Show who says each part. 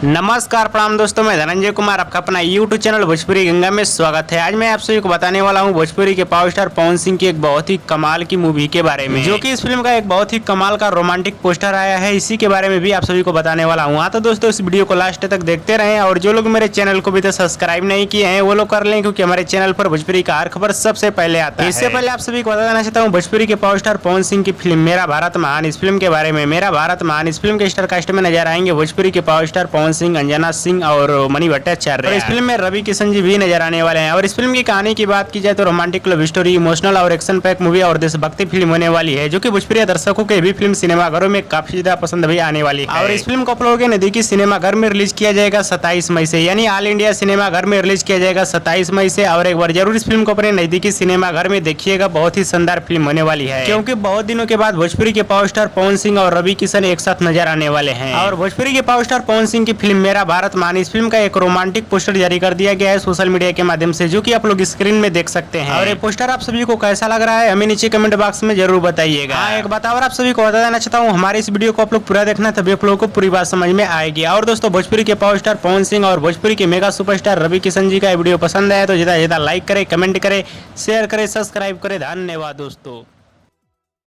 Speaker 1: नमस्कार प्रणाम दोस्तों, मैं धनंजय कुमार आपका अपना यूट्यूब चैनल भोजपुरी गंगा में स्वागत है। आज मैं आप सभी को बताने वाला हूं भोजपुरी के पावर स्टार पवन सिंह की एक बहुत ही कमाल की मूवी के बारे में, जो कि इस फिल्म का एक बहुत ही कमाल का रोमांटिक पोस्टर आया है। इसी के बारे में भी आप सभी को बताने वाला हूँ। तो दोस्तों इस वीडियो को लास्ट तक देखते रहें और जो लोग मेरे चैनल को भी तो सब्सक्राइब नहीं किए हैं वो लोग कर लें, क्योंकि हमारे चैनल पर भोजपुरी का हर खबर सबसे पहले आता है। इससे पहले आप सभी को बता देना चाहता हूँ भोजपुरी के पावर स्टार पवन सिंह की फिल्म मेरा भारत महान, इस फिल्म के बारे में। मेरा भारत महान इस फिल्म के स्टार कास्ट में नजर आएंगे भोजपुरी के पावर स्टार पवन सिंह, अंजना सिंह और मणि भट्टाचार्य। और इस फिल्म में रवि किशन जी भी नजर आने वाले हैं। और इस फिल्म की कहानी की बात की जाए तो रोमांटिक लव स्टोरी, इमोशनल और एक्शन पैक मूवी और देशभक्ति फिल्म होने वाली है, जो कि भोजपुरी दर्शकों के भी फिल्म सिनेमाघरों में काफी ज्यादा पसंद भी आने वाली है। और इस फिल्म को आप लोगों के नजदीकी सिनेमाघर में रिलीज किया जाएगा 27 मई से, यानी ऑल इंडिया सिनेमाघर में रिलीज किया जाएगा 27 मई से। और एक बार जरूर इस फिल्म को अपने नजदीकी सिनेमाघर में देखिएगा, बहुत ही शानदार फिल्म होने वाली है, क्योंकि बहुत दिनों के बाद भोजपुरी के पावर स्टार पवन सिंह और रवि किशन एक साथ नजर आने वाले हैं। और भोजपुरी के पावर स्टार पवन सिंह की फिल्म मेरा भारत महान, इस फिल्म का एक रोमांटिक पोस्टर जारी कर दिया गया है सोशल मीडिया के माध्यम से, जो कि आप लोग स्क्रीन में देख सकते हैं। और ये पोस्टर आप सभी को कैसा लग रहा है हमें नीचे कमेंट बॉक्स में जरूर बताइएगा। एक बात और आप सभी को बता देना चाहता हूँ, हमारे इस वीडियो को आप लोग पूरा देखना, तभी आप लोगों को पूरी बात समझ में आएगी। और दोस्तों भोजपुरी के पावर स्टार पवन सिंह और भोजपुरी के मेगा सुपरस्टार रवि किशन जी का वीडियो पसंद आया तो ज्यादा लाइक करें, कमेंट करें, शेयर करें, सब्सक्राइब करें। धन्यवाद दोस्तों।